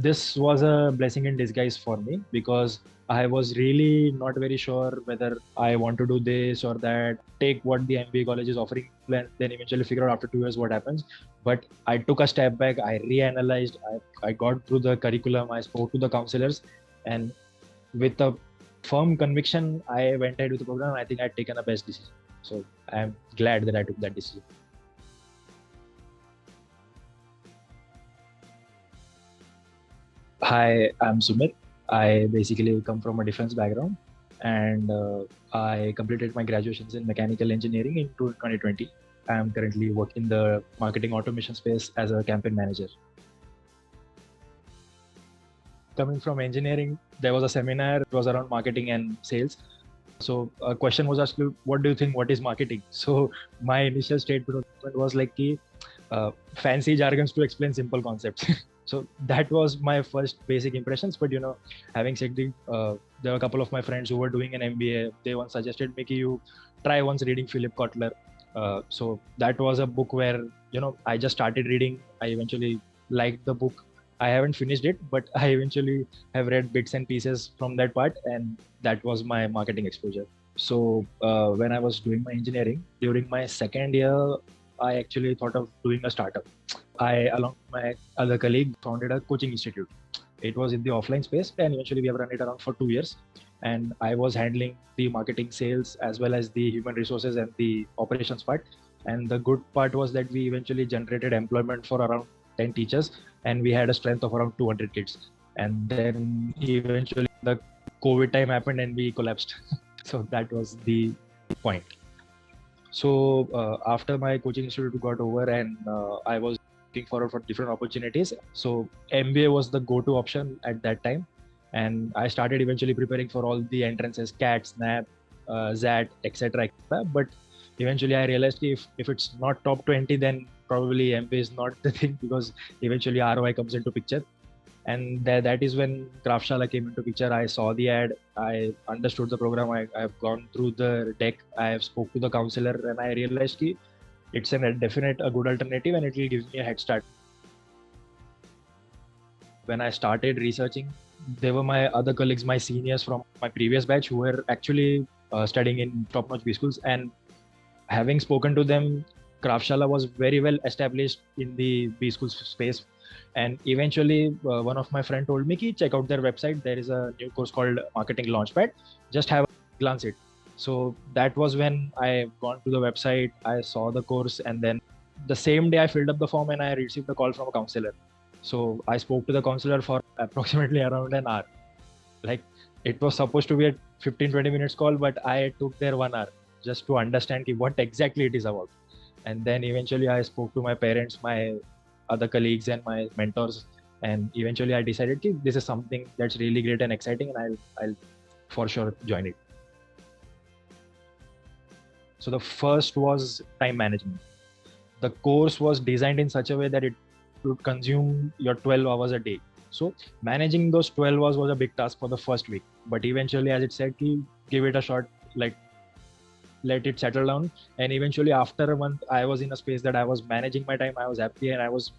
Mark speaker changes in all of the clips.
Speaker 1: this was a blessing in disguise for me because I was really not very sure whether I want to do this or that, take what the MBA college is offering, and then eventually figure out after 2 years what happens. But I took a step back, I reanalyzed, I got through the curriculum, I spoke to the counselors, and with a firm conviction, I went ahead with the program. I think I'd taken a best decision. So I'm glad that I took that decision. Hi, I'm Sumit. I basically come from a defense background, and I completed my graduations in mechanical engineering in 2020. I'm currently working in the marketing automation space as a campaign manager. Coming from engineering, there was a seminar. It was around marketing and sales. So a question was asked, what do you think, what is marketing? So my initial statement was like, fancy jargons to explain simple concepts. So that was my first basic impressions. But having said that, there were a couple of my friends who were doing an MBA. They once suggested me you try once reading Philip Kotler. So that was a book where I just started reading. I eventually liked the book. I haven't finished it, but I eventually have read bits and pieces from that part, and that was my marketing exposure. So when I was doing my engineering, during my second year, I actually thought of doing a startup. I, along with my other colleague, founded a coaching institute. It was in the offline space, and eventually we have run it around for 2 years. And I was handling the marketing, sales, as well as the human resources and the operations part. And the good part was that we eventually generated employment for around 10 teachers, and we had a strength of around 200 kids. And then eventually the COVID time happened and we collapsed. So that was the point. So after my coaching institute got over, and I was looking forward for different opportunities. So MBA was the go-to option at that time. And I started eventually preparing for all the entrances, CAT, SNAP, ZAT, etc. But eventually I realized if it's not top 20, then probably MBA is not the thing, because eventually ROI comes into picture. And that is when Kraftshala came into picture. I saw the ad, I understood the program, I've gone through the deck, I have spoke to the counselor, and I realized it's a good alternative and it will give me a head start. When I started researching, there were my other colleagues, my seniors from my previous batch, who were actually studying in top-notch B schools. And having spoken to them, Kraftshala was very well established in the B school space. And eventually, one of my friends told me, check out their website. There is a new course called Marketing Launchpad. Just have a glance at it. So that was when I gone to the website, I saw the course, and then the same day I filled up the form and I received a call from a counselor. So I spoke to the counselor for approximately around an hour. Like, it was supposed to be a 15-20 minutes call, but I took there 1 hour just to understand what exactly it is about. And then eventually I spoke to my parents, my other colleagues, and my mentors. And eventually I decided this is something that's really great and exciting, and I'll for sure join it. So the first was time management. The course was designed in such a way that it would consume your 12 hours a day. So managing those 12 hours was a big task for the first week. But eventually, as it said, give it a shot, like let it settle down. And eventually after a month, I was in a space that I was managing my time. I was happy and I was,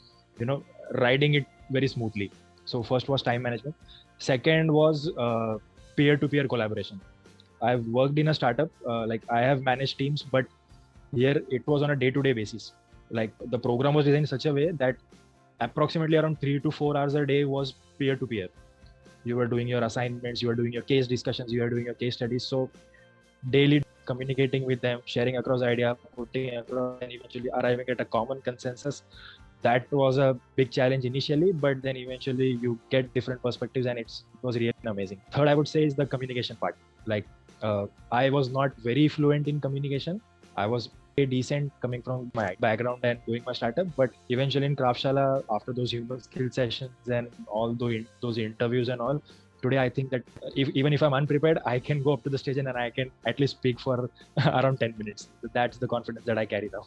Speaker 1: riding it very smoothly. So first was time management. Second was peer-to-peer collaboration. I've worked in a startup, I have managed teams, but here it was on a day-to-day basis. Like, the program was designed in such a way that approximately around 3 to 4 hours a day was peer-to-peer. You were doing your assignments, you were doing your case discussions, you were doing your case studies. So daily communicating with them, sharing across idea, putting across, and eventually arriving at a common consensus. That was a big challenge initially, but then eventually you get different perspectives, and it was really amazing. Third, I would say, is the communication part. I was not very fluent in communication. I was decent coming from my background and doing my startup, but eventually in Kraftshala, after those human skill sessions and all those interviews and all, today I think that even if I'm unprepared, I can go up to the stage and I can at least speak for around 10 minutes. That's the confidence that I carry now.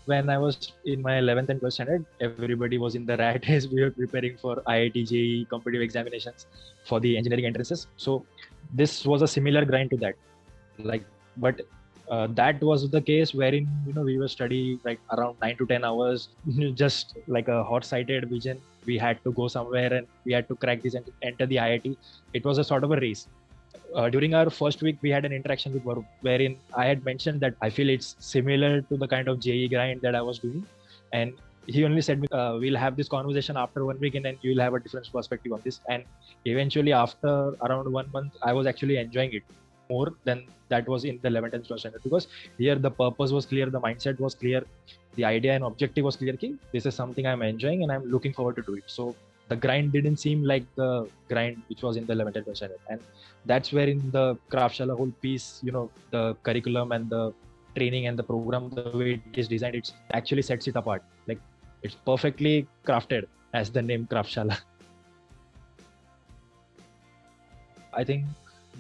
Speaker 1: When I was in my 11th and 12th standard, everybody was in the rat race. We were preparing for IIT, JEE, competitive examinations for the engineering entrances. So this was a similar grind to that. But That was the case wherein we were studying like around 9 to 10 hours, just like a hot-sighted vision. We had to go somewhere and we had to crack this and enter the IIT. It was a sort of a race. During our first week, we had an interaction with Varun, wherein I had mentioned that I feel it's similar to the kind of JE grind that I was doing, and he only said, "We'll have this conversation after 1 week, and then you'll have a different perspective on this." And eventually, after around 1 month, I was actually enjoying it more than that was in the 11th and 12th standard, because here the purpose was clear, the mindset was clear, the idea and objective was clear. Ki, this is something I'm enjoying and I'm looking forward to do it. So the grind didn't seem like the grind which was in the 11th and 12th standard, and that's where in the Kraftshala whole piece, the curriculum and the training and the program, the way it is designed, it actually sets it apart. Like, it's perfectly crafted as the name Kraftshala. I think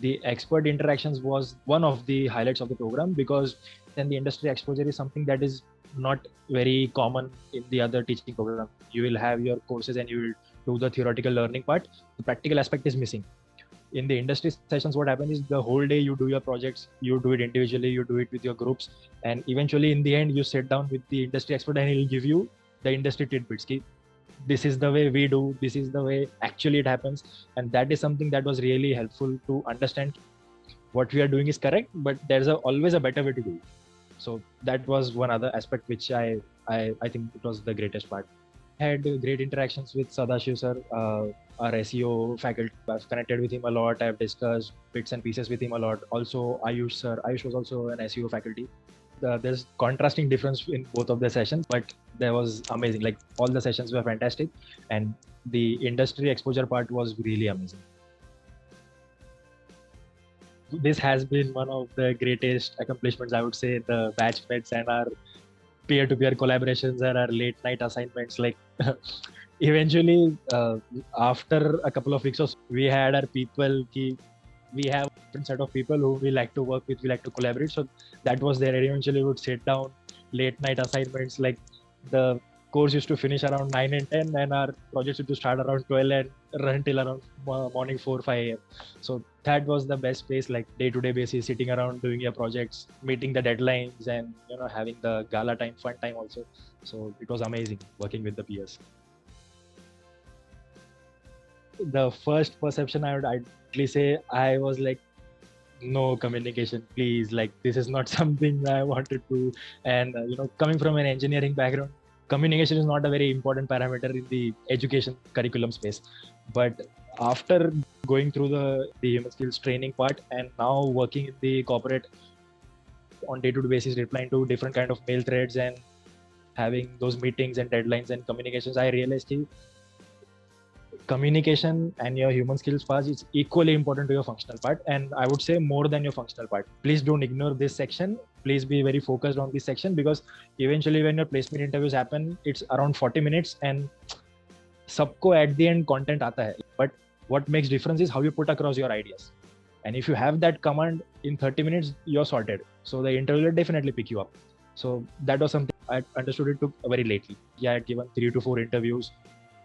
Speaker 1: the expert interactions was one of the highlights of the program, because then the industry exposure is something that is not very common in the other teaching program. You will have your courses and you will do the theoretical learning part. The practical aspect is missing. In the industry sessions, what happens is the whole day you do your projects, you do it individually, you do it with your groups, and eventually in the end you sit down with the industry expert and he'll give you the industry tidbits. This is the way we do, this is the way actually it happens. And that is something that was really helpful to understand what we are doing is correct, but there's always a better way to do it. So that was one other aspect which I think it was the greatest part. I had great interactions with Sadashiv sir, our SEO faculty. I've connected with him a lot. I've discussed bits and pieces with him a lot. Also, Ayush sir. Ayush was also an SEO faculty. There's contrasting difference in both of the sessions, but there was amazing. Like, all the sessions were fantastic, and the industry exposure part was really amazing. This has been one of the greatest accomplishments, I would say. The Batchmates and our peer-to-peer collaborations and our late night assignments. Like, eventually, after a couple of weeks, we had our people. We have a different set of people who we like to work with, we like to collaborate. So that was there. And eventually we would sit down, late night assignments. Like, the course used to finish around 9 and 10, and our projects used to start around 12 and run till around morning 4, 5 a.m. So that was the best space, like day-to-day basis, sitting around doing your projects, meeting the deadlines, and having the gala time, fun time also. So it was amazing working with the peers. The first perception I would ideally say, I was like, no communication, please. Like, this is not something I wanted to. And coming from an engineering background, communication is not a very important parameter in the education curriculum space. But after going through the human skills training part, and now working in the corporate on day-to-day basis, replying to different kind of mail threads and having those meetings and deadlines and communications, I realized communication and your human skills part is equally important to your functional part, and I would say more than your functional part. Please don't ignore this section. Please be very focused on this section, because eventually when your placement interviews happen, it's around 40 minutes and sabko at the end content aata hai, but what makes difference is how you put across your ideas. And if you have that command in 30 minutes, you're sorted. So the interviewer definitely pick you up. So that was something I understood it took very lately. Yeah, I had given 3 to 4 interviews.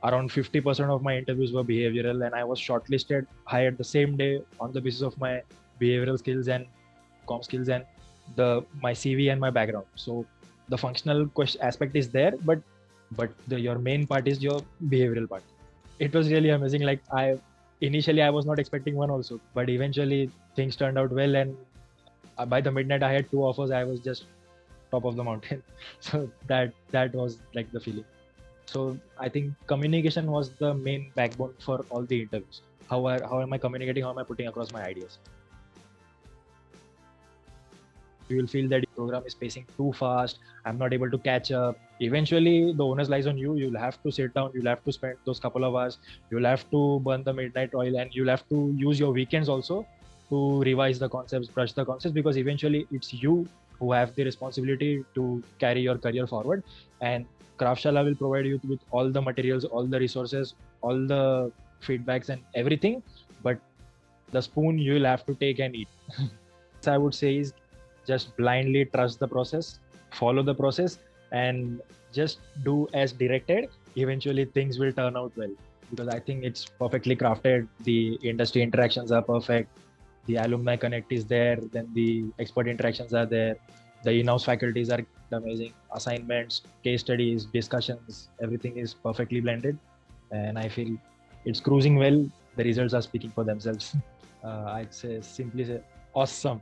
Speaker 1: Around 50% of my interviews were behavioral, and I was shortlisted, hired the same day on the basis of my behavioral skills and comm skills and my CV and my background. So the functional aspect is there, but your main part is your behavioral part. It was really amazing. Like, initially I was not expecting one also, but eventually things turned out well, and by the midnight I had 2 offers. I was just top of the mountain. So that was like the feeling. So I think communication was the main backbone for all the interviews. How am I communicating? How am I putting across my ideas? You will feel that the program is pacing too fast. I'm not able to catch up. Eventually, the onus lies on you. You'll have to sit down. You'll have to spend those couple of hours. You'll have to burn the midnight oil, and you'll have to use your weekends also to revise the concepts, brush the concepts, because eventually it's you who have the responsibility to carry your career forward. And Kraftshala will provide you with all the materials, all the resources, all the feedbacks and everything, but the spoon you will have to take and eat. I would say is just blindly trust the process, follow the process, and just do as directed. Eventually things will turn out well, because I think it's perfectly crafted. The industry interactions are perfect. the alumni connect is there, then the expert interactions are there, the in-house faculties are amazing, assignments, case studies, discussions, everything is perfectly blended, and I feel it's cruising well. The results are speaking for themselves. I'd say simply say awesome.